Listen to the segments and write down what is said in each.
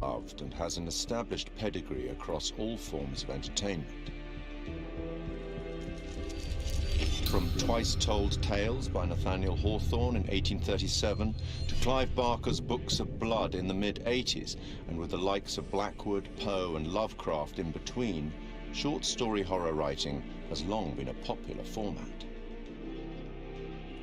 Loved and has an established pedigree across all forms of entertainment. From Twice Told Tales by Nathaniel Hawthorne in 1837 to Clive Barker's Books of Blood in the mid-80s, and with the likes of Blackwood, Poe and Lovecraft in between, short story horror writing has long been a popular format.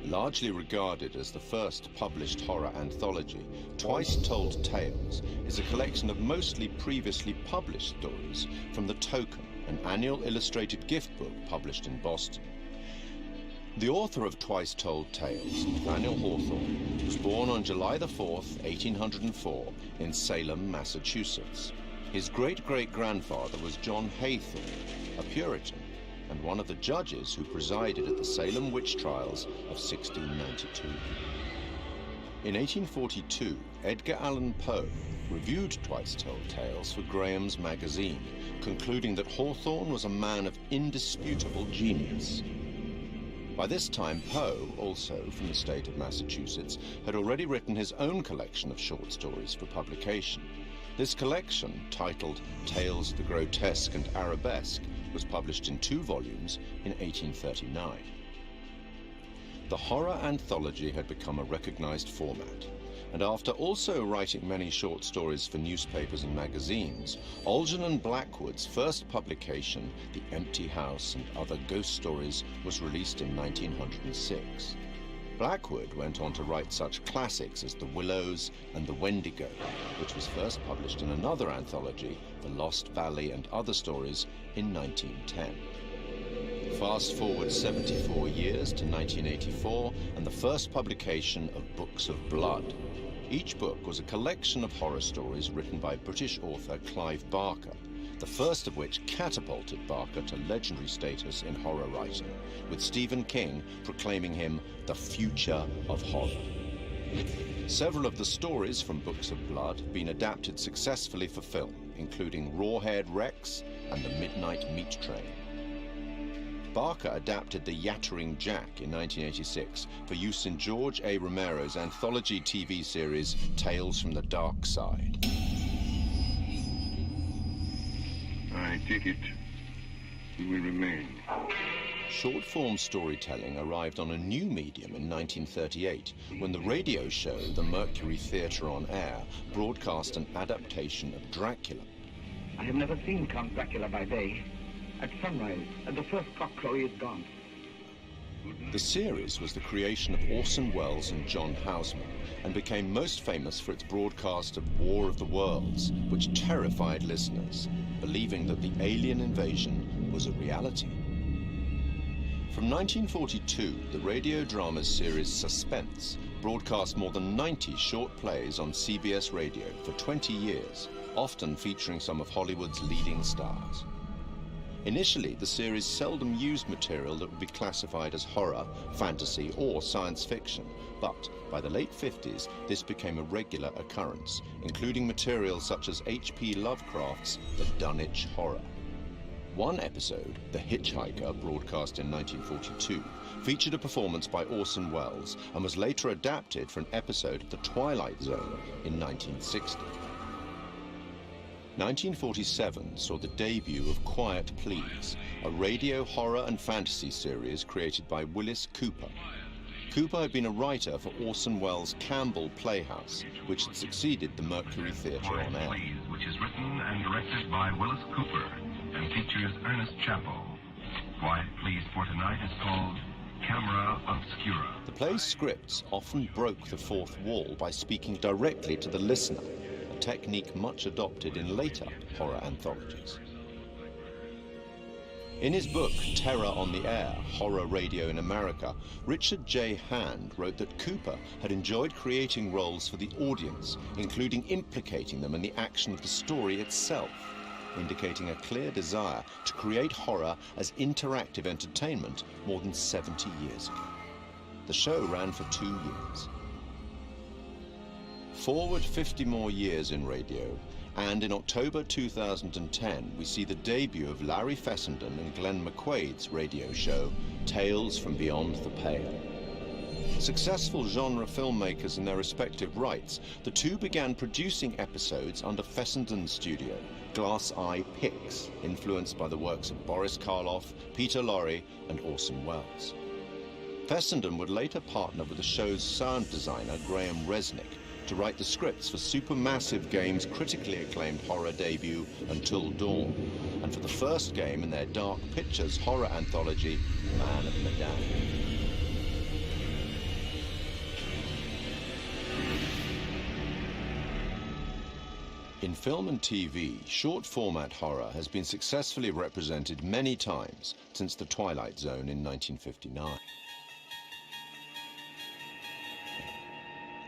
Largely regarded as the first published horror anthology, Twice Told Tales is a collection of mostly previously published stories from The Token, an annual illustrated gift book published in Boston. The author of Twice Told Tales, Nathaniel Hawthorne, was born on July the 4th, 1804, in Salem, Massachusetts. His great-great-grandfather was John Haythorne, a Puritan, and one of the judges who presided at the Salem witch trials of 1692. In 1842, Edgar Allan Poe reviewed Twice Told Tales for Graham's magazine, concluding that Hawthorne was a man of indisputable genius. By this time, Poe, also from the state of Massachusetts, had already written his own collection of short stories for publication. This collection, titled Tales of the Grotesque and Arabesque, was published in 2 volumes in 1839. The horror anthology had become a recognized format, and after also writing many short stories for newspapers and magazines, Algernon Blackwood's first publication, The Empty House and Other Ghost Stories, was released in 1906. Blackwood went on to write such classics as The Willows and The Wendigo, which was first published in another anthology, The Lost Valley and Other Stories, in 1910. Fast forward 74 years to 1984 and the first publication of Books of Blood. Each book was a collection of horror stories written by British author Clive Barker, the first of which catapulted Barker to legendary status in horror writing, with Stephen King proclaiming him the future of horror. Several of the stories from Books of Blood have been adapted successfully for film, including Rawhead Rex and The Midnight Meat Train. Barker adapted The Yattering Jack in 1986 for use in George A. Romero's anthology TV series Tales from the Dark Side. I take it he will remain. Short-form storytelling arrived on a new medium in 1938 when the radio show The Mercury Theatre on Air broadcast an adaptation of Dracula. I have never seen Count Dracula by day. At sunrise, at the first cockcrow, he is gone. The series was the creation of Orson Welles and John Houseman and became most famous for its broadcast of War of the Worlds, which terrified listeners, believing that the alien invasion was a reality. From 1942, the radio drama series Suspense broadcast more than 90 short plays on CBS Radio for 20 years, often featuring some of Hollywood's leading stars. Initially, the series seldom used material that would be classified as horror, fantasy, or science fiction, but by the late 50s, this became a regular occurrence, including material such as H.P. Lovecraft's The Dunwich Horror. One episode, The Hitchhiker, broadcast in 1942, featured a performance by Orson Welles and was later adapted for an episode of The Twilight Zone in 1960. 1947 saw the debut of Quiet Please, a radio horror and fantasy series created by Willis Cooper. Cooper had been a writer for Orson Welles' Campbell Playhouse, which had succeeded the Mercury Theatre on Air. Please, which is written and directed by Willis Cooper and features Ernest Chappell. Quiet Please for tonight is called Camera Obscura. The play's scripts often broke the fourth wall by speaking directly to the listener, a technique much adopted in later horror anthologies. In his book, Terror on the Air, Horror Radio in America, Richard J. Hand wrote that Cooper had enjoyed creating roles for the audience, including implicating them in the action of the story itself, indicating a clear desire to create horror as interactive entertainment more than 70 years ago. The show ran for 2 years. Forward 50 more years in radio, and in October 2010, we see the debut of Larry Fessenden and Glenn McQuaid's radio show, Tales from Beyond the Pale. Successful genre filmmakers in their respective rights, the two began producing episodes under Fessenden's studio, Glass Eye Pix, influenced by the works of Boris Karloff, Peter Lorre, and Orson Welles. Fessenden would later partner with the show's sound designer, Graham Resnick, to write the scripts for Supermassive Games' critically acclaimed horror debut, Until Dawn, and for the first game in their Dark Pictures horror anthology, Man of Medan. In film and TV, short-format horror has been successfully represented many times since The Twilight Zone in 1959.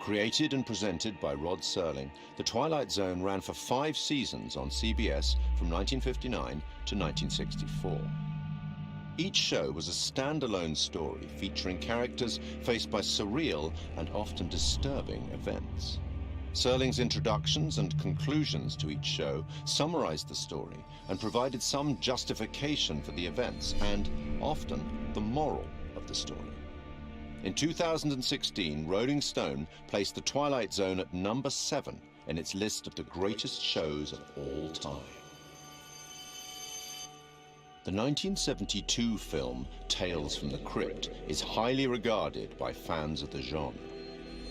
Created and presented by Rod Serling, The Twilight Zone ran for 5 seasons on CBS from 1959 to 1964. Each show was a standalone story featuring characters faced by surreal and often disturbing events. Serling's introductions and conclusions to each show summarized the story and provided some justification for the events and, often, the moral of the story. In 2016, Rolling Stone placed The Twilight Zone at number 7 in its list of the greatest shows of all time. The 1972 film Tales from the Crypt is highly regarded by fans of the genre.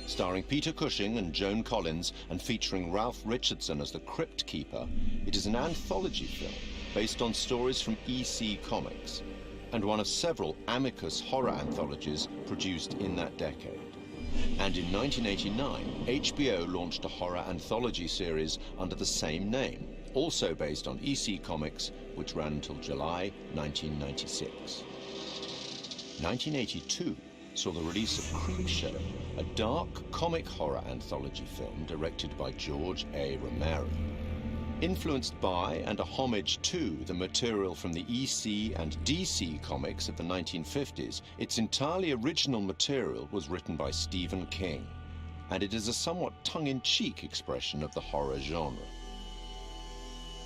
Starring Peter Cushing and Joan Collins and featuring Ralph Richardson as the Crypt Keeper, it is an anthology film based on stories from EC Comics, and one of several Amicus horror anthologies produced in that decade. And in 1989, HBO launched a horror anthology series under the same name, also based on EC Comics, which ran until July 1996. 1982 saw the release of Creepshow, a dark comic horror anthology film directed by George A. Romero. Influenced by and a homage to the material from the EC and DC comics of the 1950s, its entirely original material was written by Stephen King, and it is a somewhat tongue-in-cheek expression of the horror genre.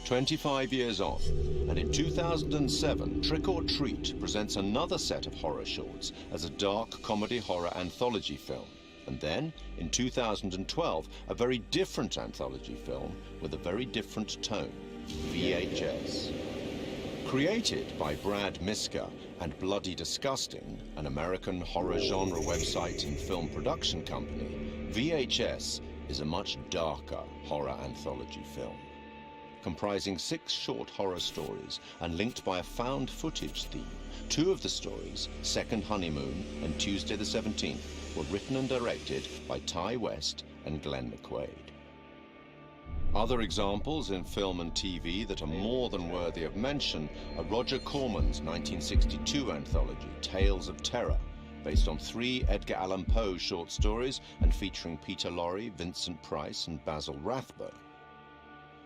25 years on, and in 2007, Trick or Treat presents another set of horror shorts as a dark comedy horror anthology film. And then, in 2012, a very different anthology film with a very different tone, VHS. Created by Brad Miska and Bloody Disgusting, an American horror genre website and film production company, VHS is a much darker horror anthology film. Comprising 6 short horror stories and linked by a found footage theme, 2 of the stories, Second Honeymoon and Tuesday the 17th, were written and directed by Ty West and Glenn McQuaid. Other examples in film and TV that are more than worthy of mention are Roger Corman's 1962 anthology, Tales of Terror, based on 3 Edgar Allan Poe short stories and featuring Peter Lorre, Vincent Price, and Basil Rathbone.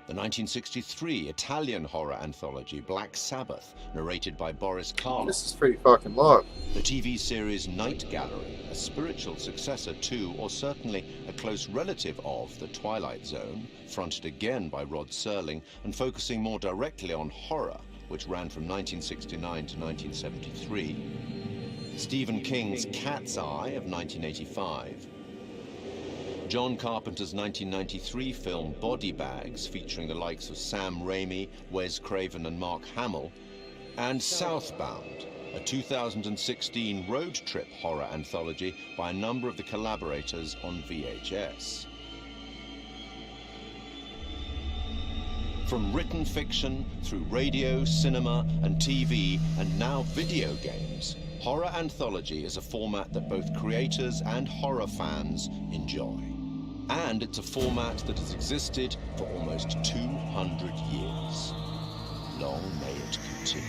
The 1963 Italian horror anthology Black Sabbath, narrated by Boris Karloff. This is pretty fucking long. The TV series Night Gallery, a spiritual successor to, or certainly a close relative of, The Twilight Zone, fronted again by Rod Serling and focusing more directly on horror, which ran from 1969 to 1973. Stephen King's Cat's Eye of 1985. John Carpenter's 1993 film Body Bags, featuring the likes of Sam Raimi, Wes Craven and Mark Hamill, and Southbound, a 2016 road trip horror anthology by a number of the collaborators on VHS. From written fiction through radio, cinema and TV and now video games, horror anthology is a format that both creators and horror fans enjoy. And it's a format that has existed for almost 200 years. Long may it continue.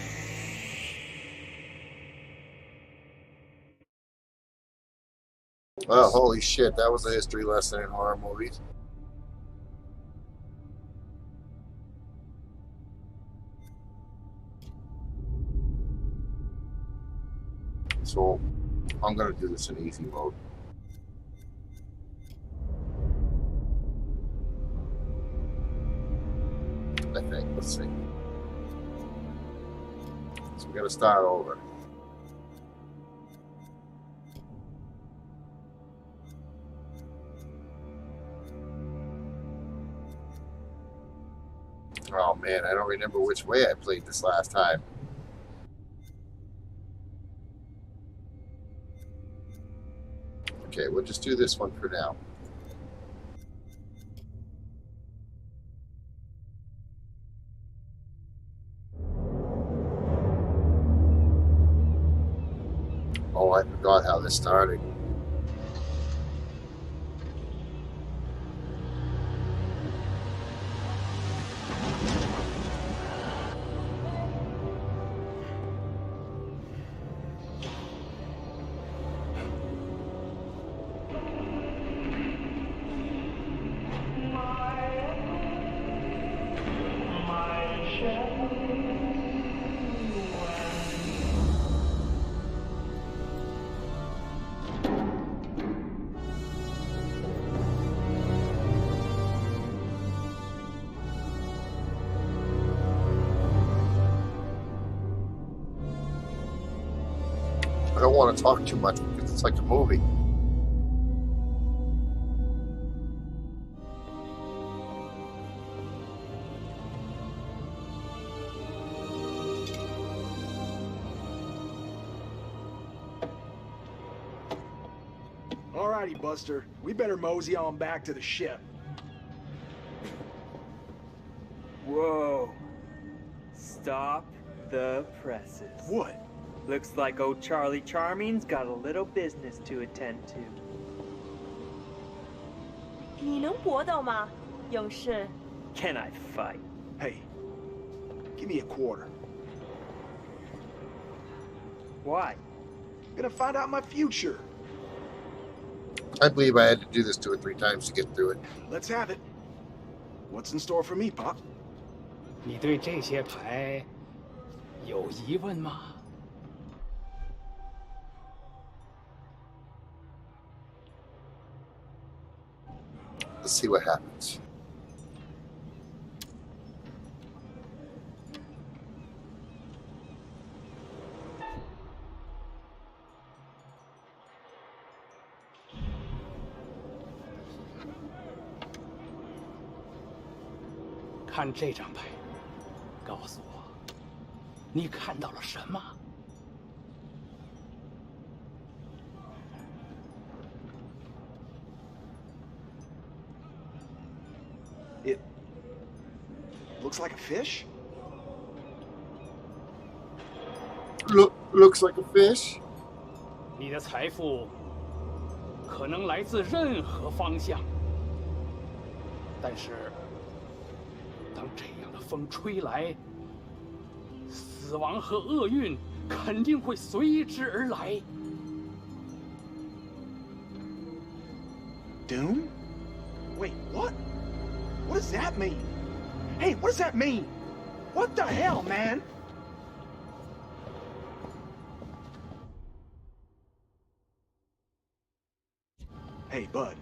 Well, holy shit, that was a history lesson in horror movies. So, I'm gonna do this in easy mode. I think. Let's see. So we got to start over. Oh man, I don't remember which way I played this last time. Okay, we'll just do this one for now. Oh, I forgot how this started. I don't want to talk too much because it's like a movie. Alrighty, Buster. We better mosey on back to the ship. Whoa. Stop the presses. What? Looks like old Charlie Charming's got a little business to attend to. 你能搏斗吗，勇士？ Can I fight? Hey, give me a quarter. Why? Gonna find out my future. I believe I had to do this 2 or 3 times to get through it. Let's have it. What's in store for me, Pop? 你对这些牌有疑问吗？ Let's see what happens.看这张牌，告诉我，你看到了什么？ It looks like a fish? Looks like a fish. 你的财富可能来自任何方向，但是当这样的风吹来，死亡和厄运肯定会随之而来。 Doom? Wait, what? What does that mean? Hey, what does that mean? What the hell, man? Hey, Bud,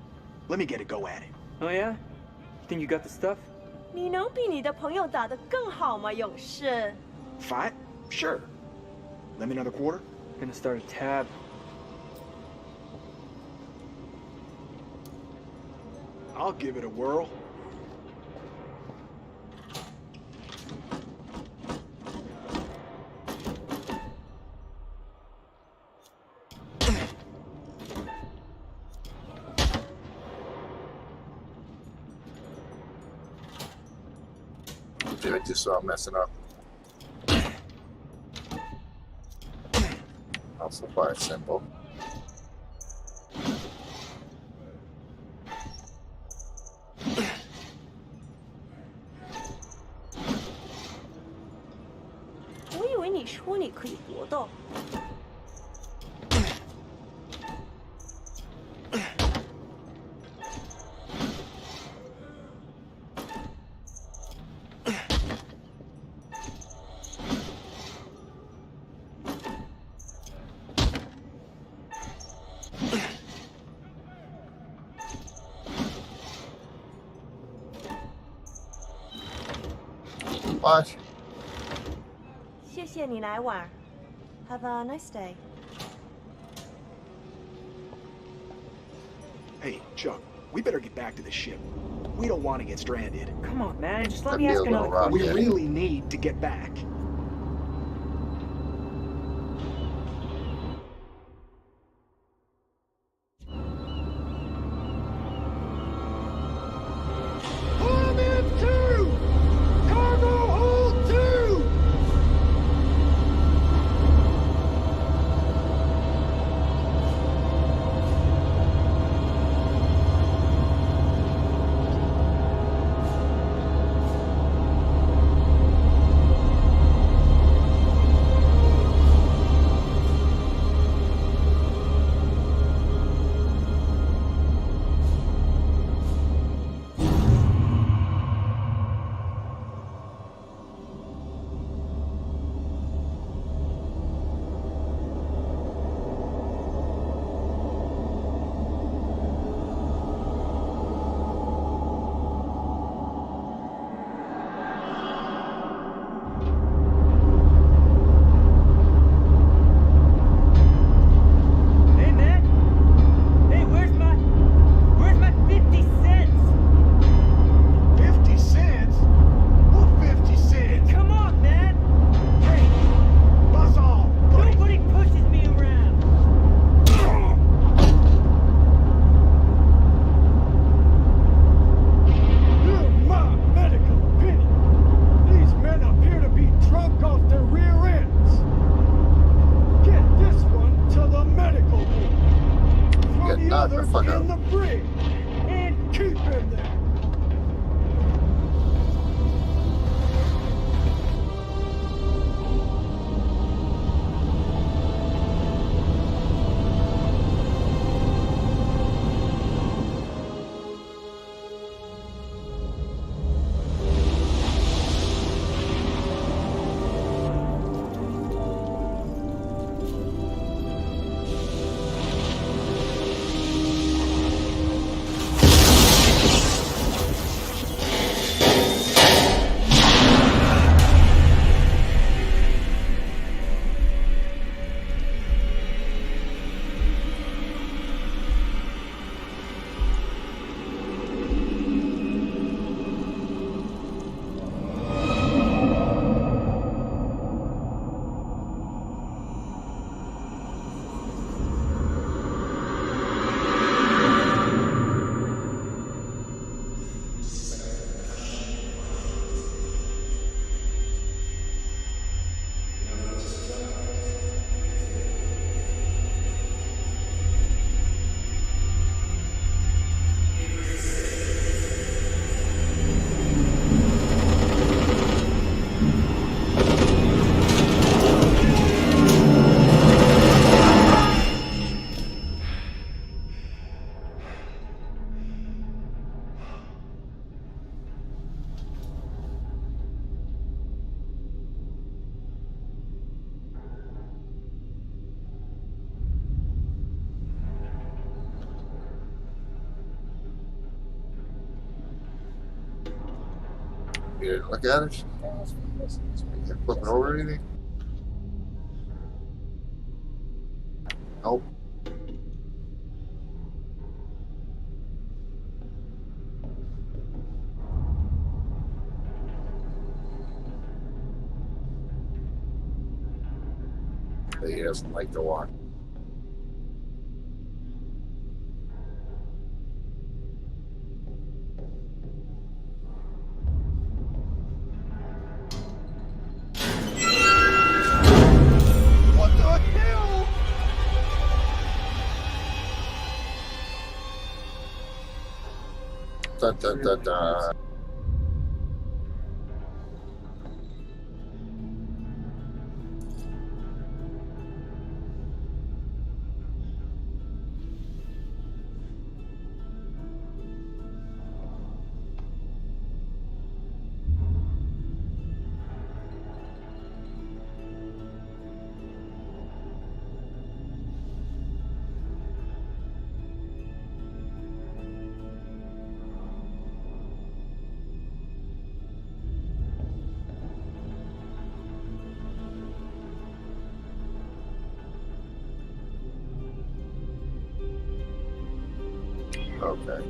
let me get a go at it. Oh yeah? You think you got the stuff? 你能比你的朋友打得更好吗，勇士？ Fight? Sure. Lend me another quarter? Gonna start a tab. I'll give it a whirl. I just saw messing up. Also quite simple. I 我以为你说你可以搏斗。 What? 谢谢你来玩。Have a nice day. Hey, Chuck, we better get back to the ship. We don't want to get stranded. Come on, man. Just let That'd me be a ask little another rough. question. We Yeah. really need to get back. I'm in two! Cargo hold two! Hey, man. Hey, where's my 50 cents? 50 cents? What 50 cents? Come on, man. Hey, buzz off, buddy. Nobody pushes me around. You're my medical opinion. These men appear to be drunk off their rear ends. Get this one to the medical ward. Throw Yeah, the knock the other fuck in out. the brig. And keep him there. You didn't look at it? You flipping over anything? Nope. He doesn't like to walk. What the hell? Dun, dun, dun, dun. Okay.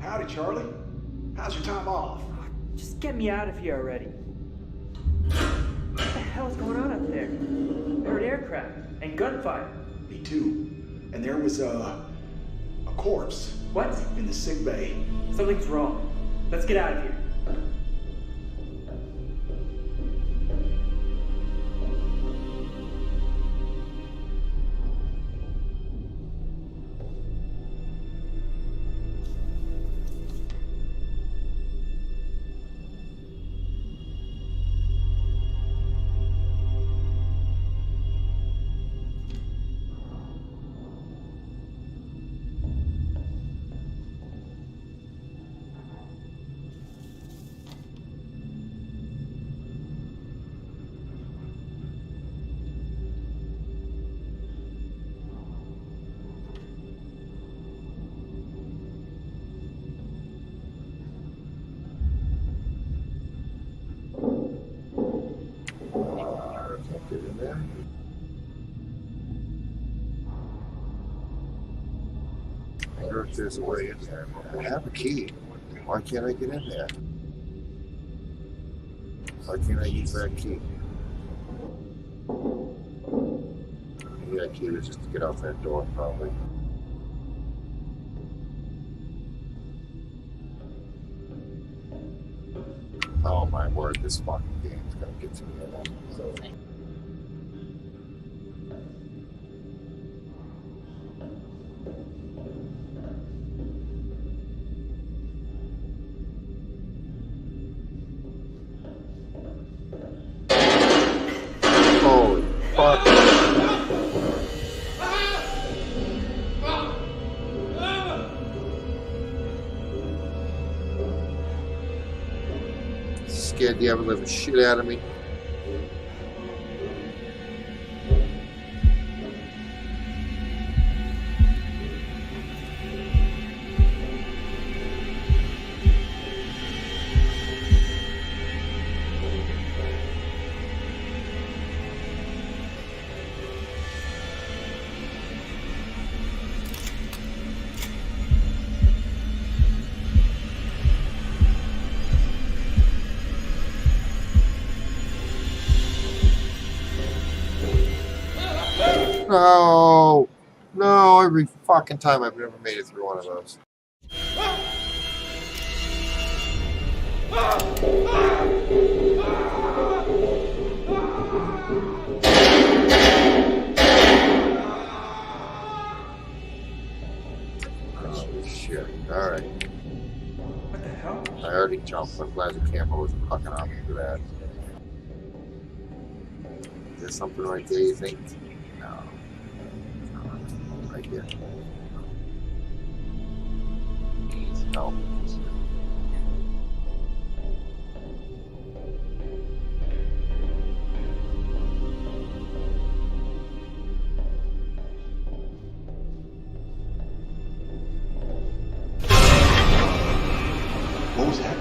Howdy, Charlie. How's your time off? Just get me out of here already. What the hell's going on up there? I heard aircraft and gunfire. Me too. And there was a corpse. What? In the sick bay. Something's wrong. Let's get out of here. Get in there. I wonder if there's a way in there. I have a key. Why can't I get in there? Why can't I use that key? Maybe that key was just to get out that door, probably. Oh my word, this fucking game's gonna get to me. Holy fuck. Scared the ever living shit out of me. No, no, every fucking time I've never made it through one of those. Oh shit, alright. What the hell? I already jumped, I'm glad the camera wasn't fucking on me for that. Is there something right there, you think? No. Right here. No. What was that?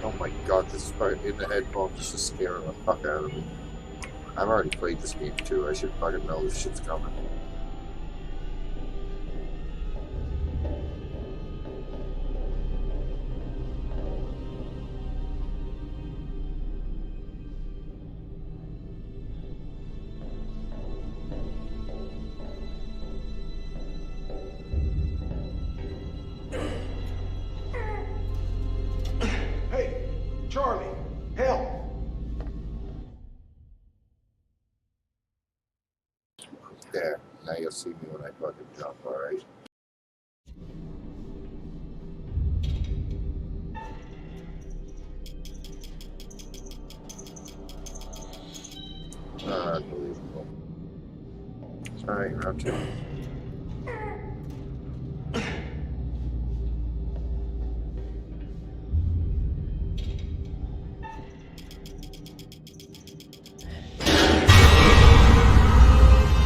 Oh my god, this part in the headphones is just scaring the fuck out of me. I've already played this game too, I should fucking know this shit's coming. Hey, Charlie, help! There, now you'll see me when I fucking jump, alright? Unbelievable. Alright, round two.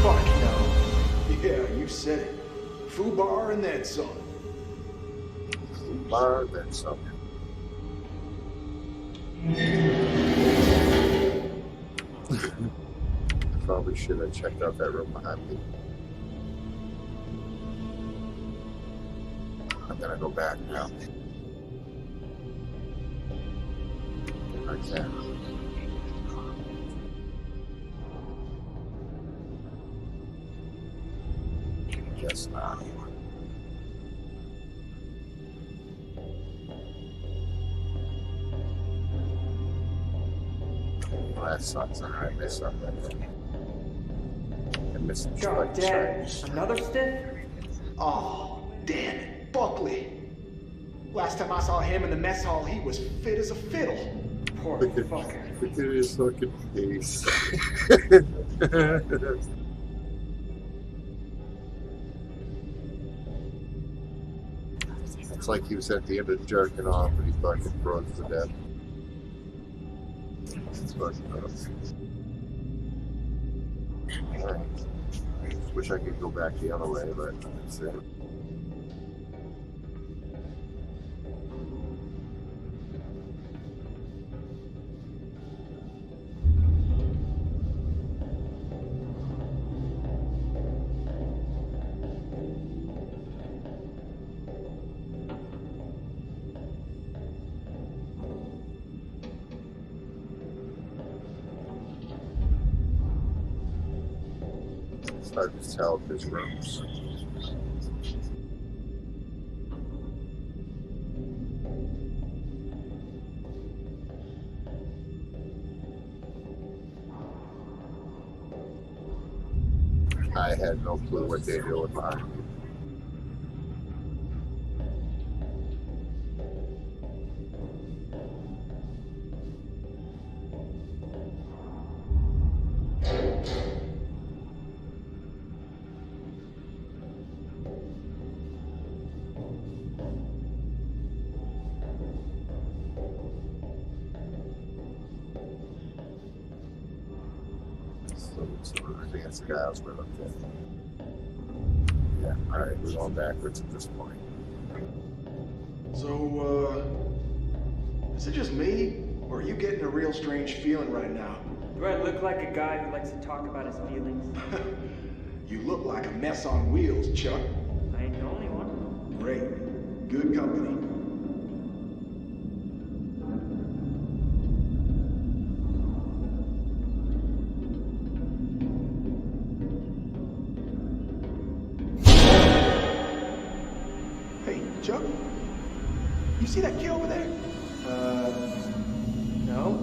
Fuck no. Yeah, you said it. Fubar and then some. Bar, then something. Probably should have checked out that room behind me. Gotta go back now. I can't. Guess not. Well, that sucks. Alright, I missed something. I missed some God damn, another stiff? Oh, damn it. Buckley. Last time I saw him in the mess hall, he was fit as a fiddle. Poor Look at fucker. his fucking face. It's like he was at the end of jerking off and he fucking froze to death. It's fucking gross. Alright. Wish I could go back the other way, but that's it. It's hard to tell his rooms. I had no clue what they do with mine. So I think that's the guy I was with up there. Yeah, alright, we're going backwards at this point. So, is it just me? Or are you getting a real strange feeling right now? Do I look like a guy who likes to talk about his feelings? You look like a mess on wheels, Chuck. I ain't the only one. Great. Good company. Hey, Chuck? You see that kid over there? No?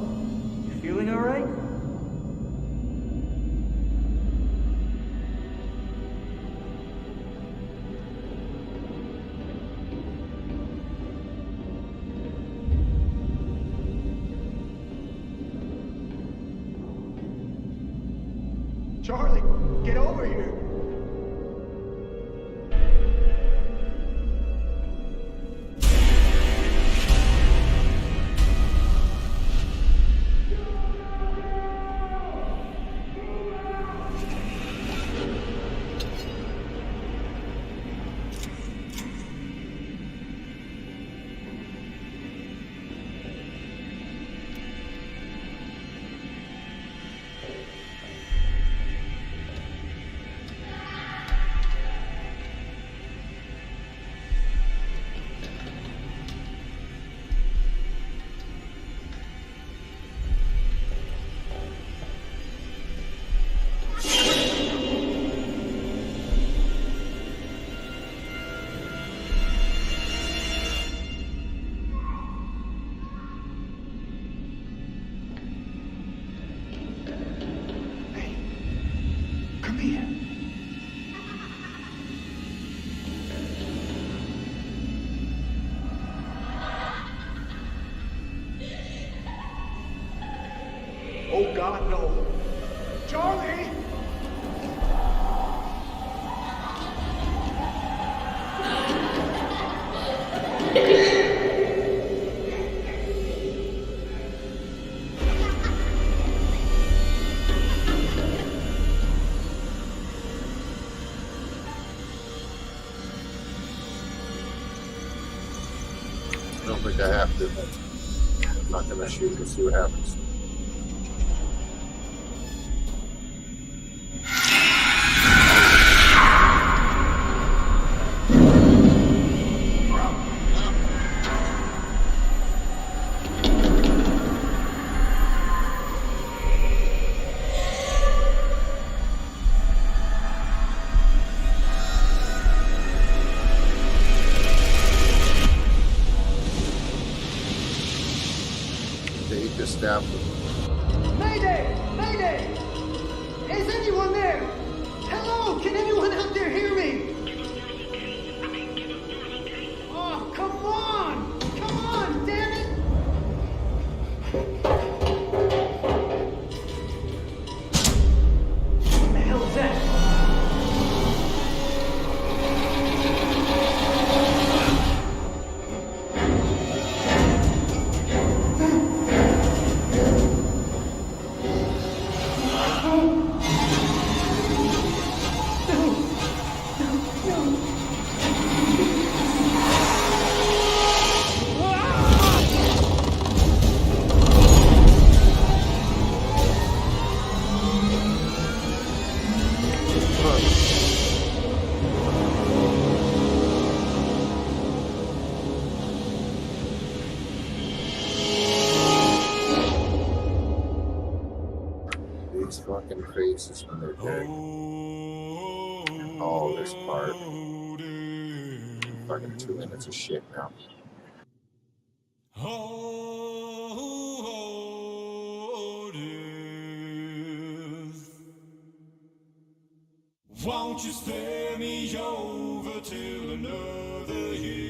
You feeling alright? Charlie, get over here. Come here. Oh God, no. Charlie! I don't think I have to. I'm not gonna shoot and see what happens. stabbed him. Mayday! Mayday! Is anyone there? Hello? Can anyone out there hear me? Oh, come on! Come on, damn it! What the hell is that? These fucking faces when they're dead. Oh, this part. Fucking 2 minutes of shit now. Won't you spare me over till another year?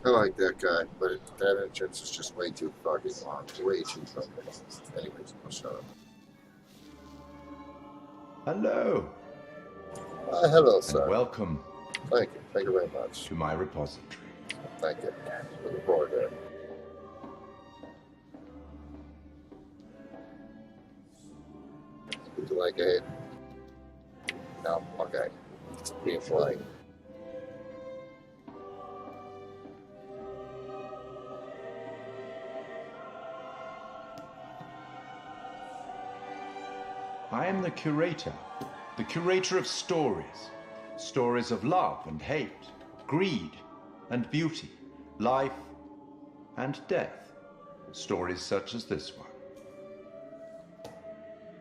I like that guy, but that entrance is just way too fucking long. Way too fucking long. Anyways, I'll shut up. Hello. Hello, sir. And welcome. Thank you. Thank you very much. To my repository. Thank you. Looking forward to it. Would you like it? No? Okay. It's being polite. I am the curator of stories. Stories of love and hate, greed and beauty, life and death. Stories such as this one.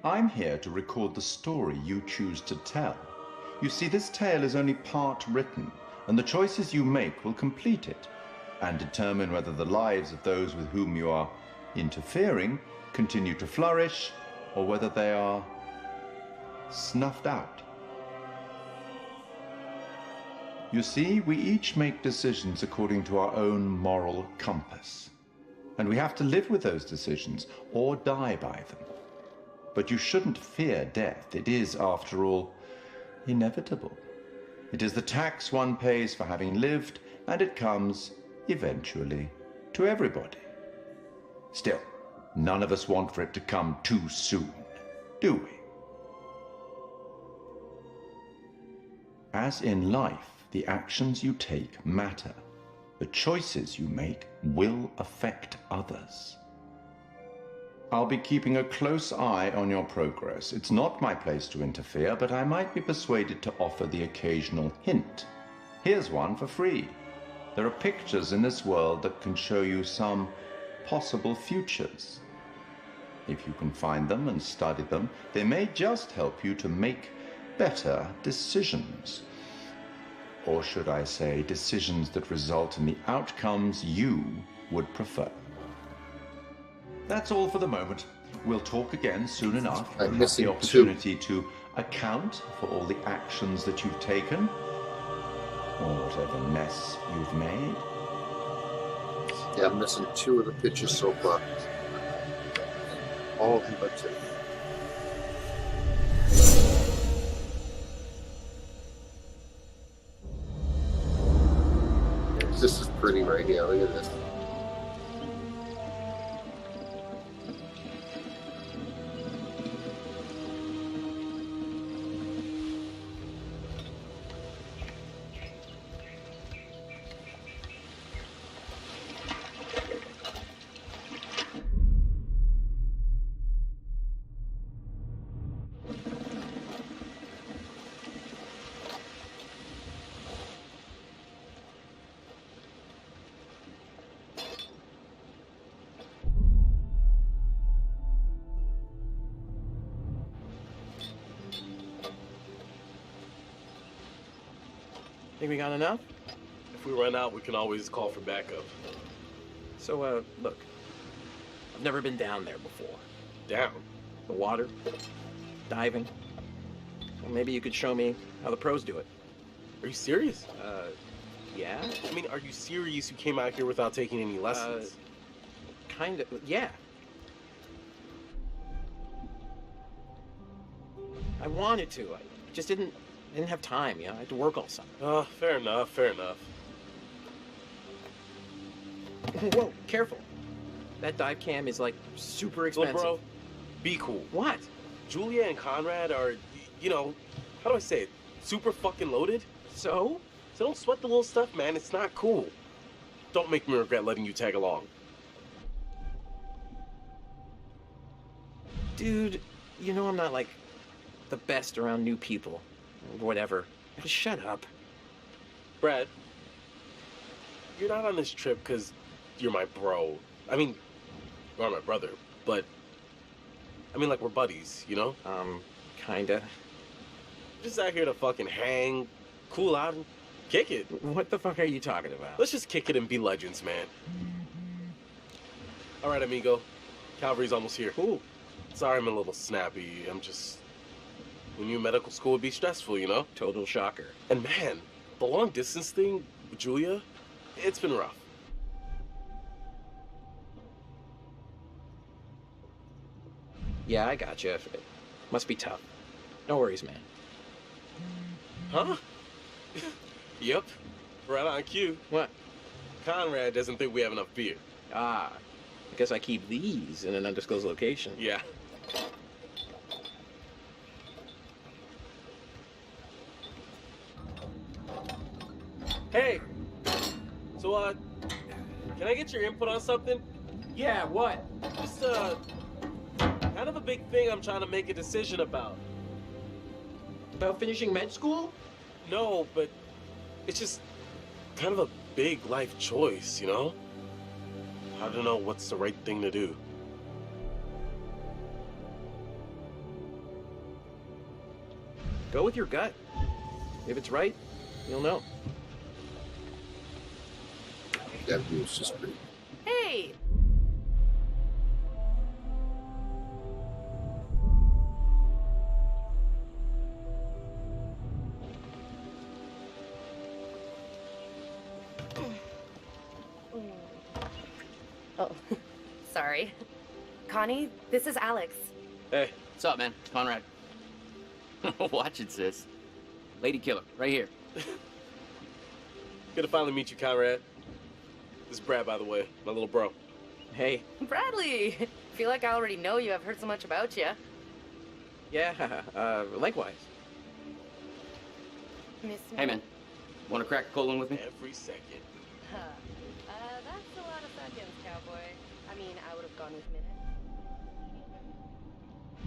I'm here to record the story you choose to tell. You see, this tale is only part written, and the choices you make will complete it, and determine whether the lives of those with whom you are interfering continue to flourish, or whether they are snuffed out. You see, we each make decisions according to our own moral compass. And we have to live with those decisions or die by them. But you shouldn't fear death. It is, after all, inevitable. It is the tax one pays for having lived, and it comes, eventually, to everybody. Still, none of us want for it to come too soon, do we? As in life, the actions you take matter. The choices you make will affect others. I'll be keeping a close eye on your progress. It's not my place to interfere, but I might be persuaded to offer the occasional hint. Here's one for free. There are pictures in this world that can show you some possible futures. If you can find them and study them, they may just help you to make better decisions. Or should I say, decisions that result in the outcomes you would prefer. That's all for the moment. We'll talk again soon enough. I'm You'll have missing the opportunity to account for all the actions that you've taken, or whatever mess you've made. Yeah, I'm missing 2 of the pictures so far. All of them but 2. This is pretty right here. Look at this. Think we got enough? If we run out, we can always call for backup. So, look. I've never been down there before. Down? The water, diving. Well, maybe you could show me how the pros do it. Are you serious? Yeah? I mean, are you serious you came out here without taking any lessons? Kind of, yeah. I wanted to. I just didn't have time, you know? I had to work all summer. Oh, fair enough, fair enough. Whoa, careful. That dive cam is, like, super expensive. Look, bro, be cool. What? Julia and Conrad are, you know, how do I say it? Super fucking loaded. So? So don't sweat the little stuff, man. It's not cool. Don't make me regret letting you tag along. Dude, you know I'm not, like, the best around new people. Or whatever. Just shut up. Brad, you're not on this trip because you're my bro. I mean, you are my brother, but I mean, like, we're buddies, you know? Kinda. Just out here to fucking hang, cool out, and kick it. What the fuck are you talking about? Let's just kick it and be legends, man. All right, amigo. Calvary's almost here. Cool. Sorry I'm a little snappy. I'm just... We knew medical school would be stressful, you know? Total shocker. And man, the long distance thing with Julia, it's been rough. Yeah, I gotcha. It must be tough. No worries, man. Huh? Yep. Right on cue. What? Conrad doesn't think we have enough beer. Ah, I guess I keep these in an undisclosed location. Yeah. Hey! So, can I get your input on something? Yeah, what? Just, kind of a big thing I'm trying to make a decision about. About finishing med school? No, but it's just kind of a big life choice, you know? I don't know what's the right thing to do. Go with your gut. If it's right, you'll know. That view's just pretty. Hey! Oh, sorry. Connie, this is Alex. Hey. What's up, man? Conrad. Watch it, sis. Lady killer, right here. Good to finally meet you, Conrad. This is Brad, by the way, my little bro. Hey. Bradley! Feel like I already know you. I've heard so much about you. Yeah, likewise. Miss me? Hey, man. Want to crack a cold one with me? Every second. That's a lot of seconds, cowboy. I mean, I would have gone with minutes.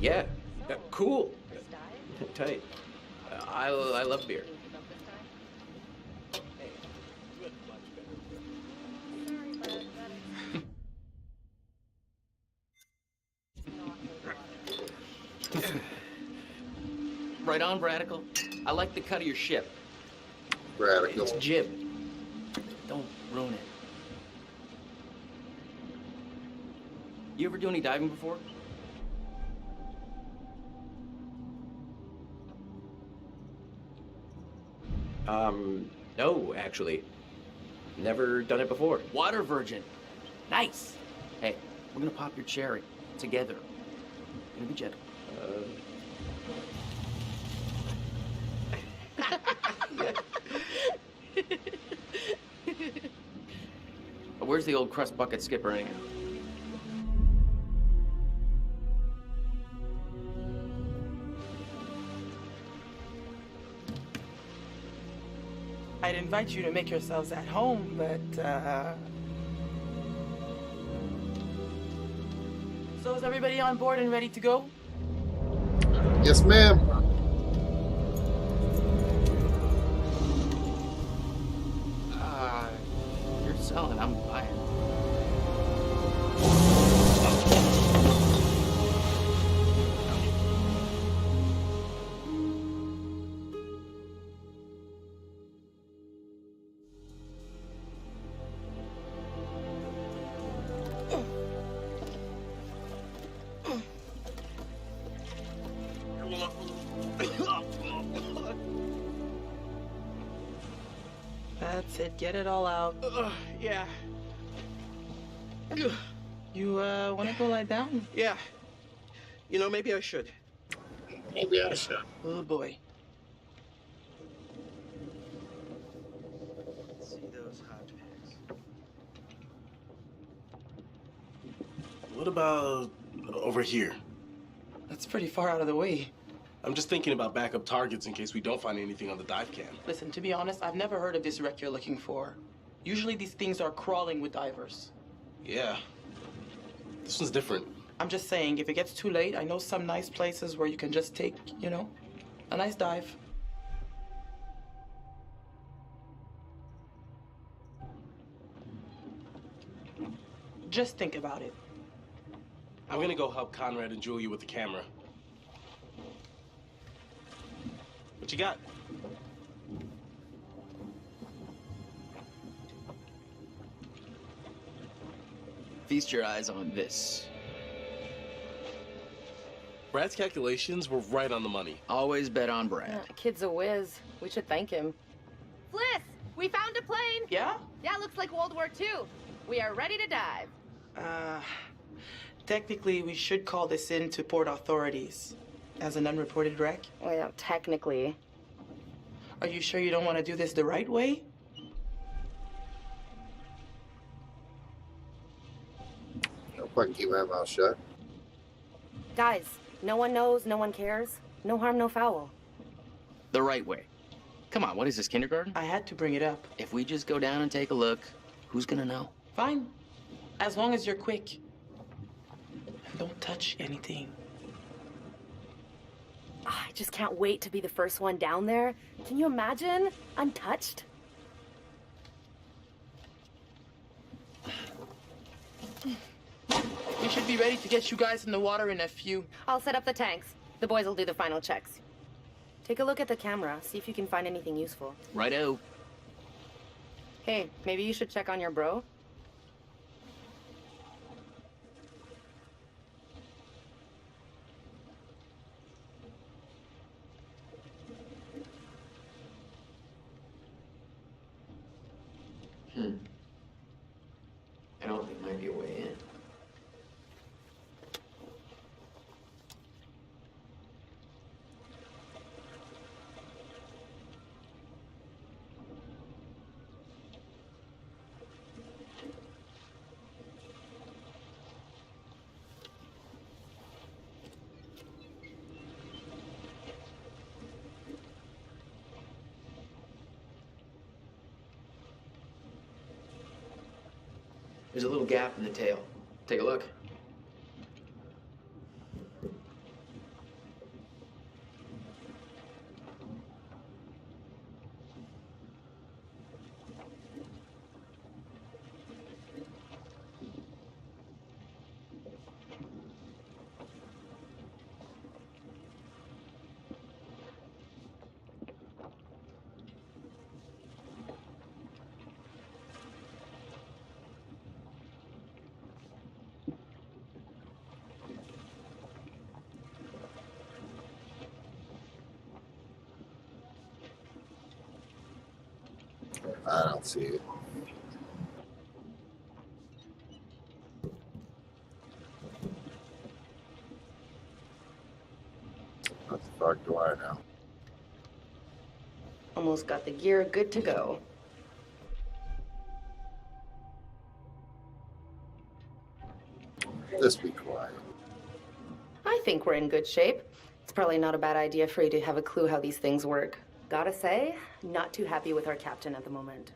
Yeah, cool. Tight. I love beer. Right on, Bradical. I like the cut of your ship. Radical. It's jib. Don't ruin it. You ever do any diving before? No, actually. Never done it before. Water virgin. Nice. Hey, we're gonna pop your cherry. Together. Gonna be gentle. Where's the old crust bucket skipper anyhow? I'd invite you to make yourselves at home, but, So is everybody on board and ready to go? Yes, ma'am. You're selling, I'm buying. That's it, get it all out. Yeah. You, wanna go lie down? Yeah. You know, maybe I should. Maybe I should. Oh boy. See those hot picks. What about over here? That's pretty far out of the way. I'm just thinking about backup targets in case we don't find anything on the dive cam. Listen, to be honest, I've never heard of this wreck you're looking for. Usually these things are crawling with divers. Yeah. This one's different. I'm just saying, if it gets too late, I know some nice places where you can just take, you know, a nice dive. Just think about it. I'm gonna go help Conrad and Julia with the camera. What you got? Feast your eyes on this. Brad's calculations were right on the money. Always bet on Brad. Yeah, kid's a whiz. We should thank him. Fliss, we found a plane. Yeah? Yeah, looks like World War II. We are ready to dive. Technically, we should call this in to port authorities as an unreported wreck. Well, technically. Are you sure you don't want to do this the right way? I'll fucking keep my mouth shut. Guys, no one knows, no one cares. No harm, no foul. The right way. Come on, what is this, kindergarten? I had to bring it up. If we just go down and take a look, who's gonna know? Fine. As long as you're quick. And don't touch anything. I just can't wait to be the first one down there. Can you imagine? Untouched? We should be ready to get you guys in the water in a few. I'll set up the tanks. The boys will do the final checks. Take a look at the camera. See if you can find anything useful. Righto. Hey, maybe you should check on your bro? I don't think might be a way in. There's a little gap in the tail. Take a look. I don't see it. What the fuck do I know? Almost got the gear good to go. Just be quiet. I think we're in good shape. It's probably not a bad idea for you to have a clue how these things work. Gotta say, not too happy with our captain at the moment.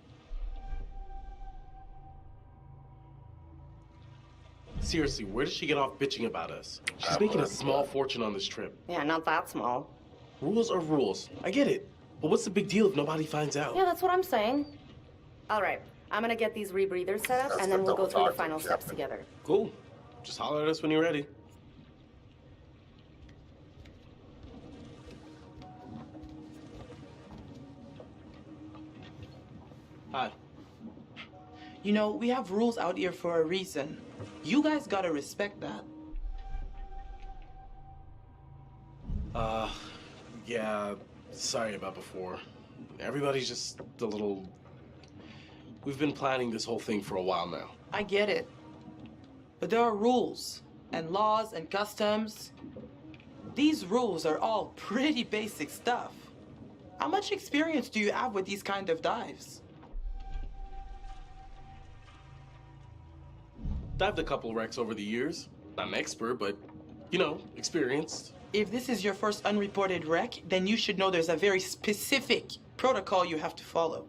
Seriously, where does she get off bitching about us? She's making a small fortune on this trip. Yeah, not that small. Rules are rules. I get it. But what's the big deal if nobody finds out? Yeah, that's what I'm saying. All right, I'm gonna get these rebreathers set up, and then we'll go through the final steps together. Cool. Just holler at us when you're ready. Hi. You know, we have rules out here for a reason. You guys gotta respect that. Yeah, sorry about before. Everybody's just a little... We've been planning this whole thing for a while now. I get it. But there are rules, and laws, and customs. These rules are all pretty basic stuff. How much experience do you have with these kind of dives? Dived a couple wrecks over the years. Not an expert, but, you know, experienced. If this is your first unreported wreck, then you should know there's a very specific protocol you have to follow.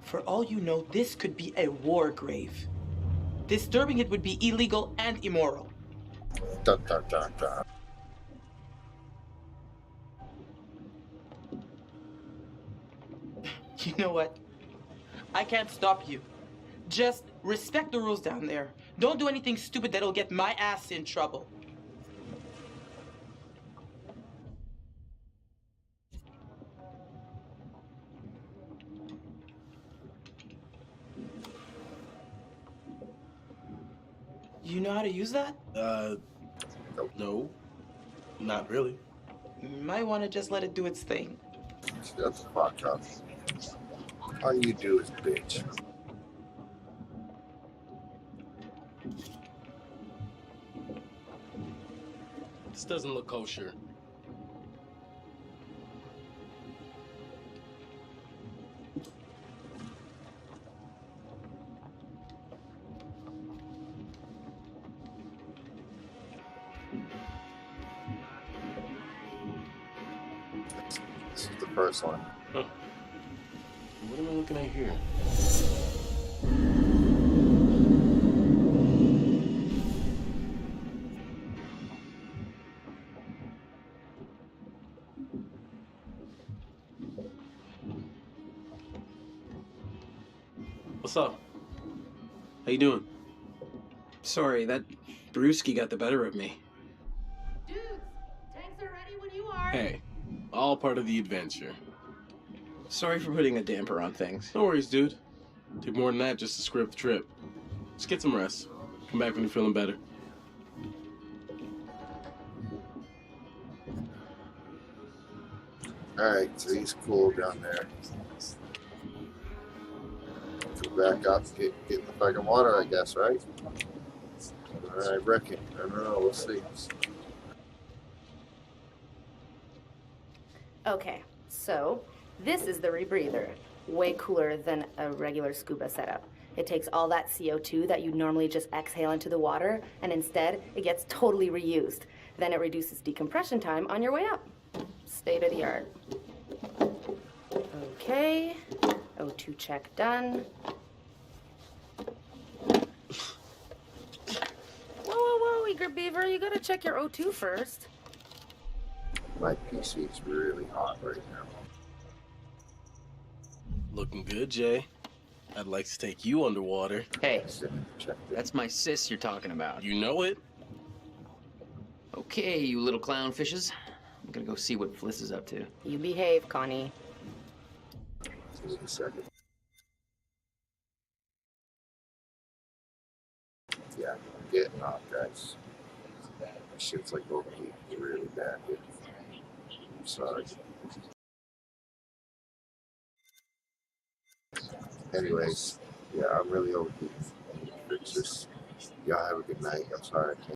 For all you know, this could be a war grave. Disturbing it would be illegal and immoral. Dun, dun, dun, dun. You know what? I can't stop you. Just respect the rules down there. Don't do anything stupid that'll get my ass in trouble. You know how to use that? No. Not really. You might want to just let it do its thing. Shut the fuck up. All you do is bitch. This doesn't look kosher. This is the first one. Huh. What am I looking at here? What's up? How you doing? Sorry, that brewski got the better of me. Dudes, tanks are ready when you are. Hey, all part of the adventure. Sorry for putting a damper on things. No worries, dude. Take more than that just to screw up the trip. Just get some rest. Come back when you're feeling better. Alright, so he's cool down there. Go back up and get in the fucking water, I guess, right? I reckon. I don't know, we'll see. Okay, so this is the rebreather. Way cooler than a regular scuba setup. It takes all that CO2 that you normally just exhale into the water, and instead it gets totally reused. Then it reduces decompression time on your way up. State of the art. Okay, O2 check done. Whoa, Eager Beaver, you gotta check your O2 first. My PC is really hot right now. Looking good, Jay. I'd like to take you underwater. Hey, that's my sis you're talking about. You know it. Okay, you little clownfishes. I'm gonna go see what Fliss is up to. You behave, Connie. Just a second. Yeah, I'm getting off, guys. My shit's like overheating. It's really bad here. I'm sorry. Anyways, yeah, I'm really over these fixers. Y'all have a good night. I'm sorry I can't.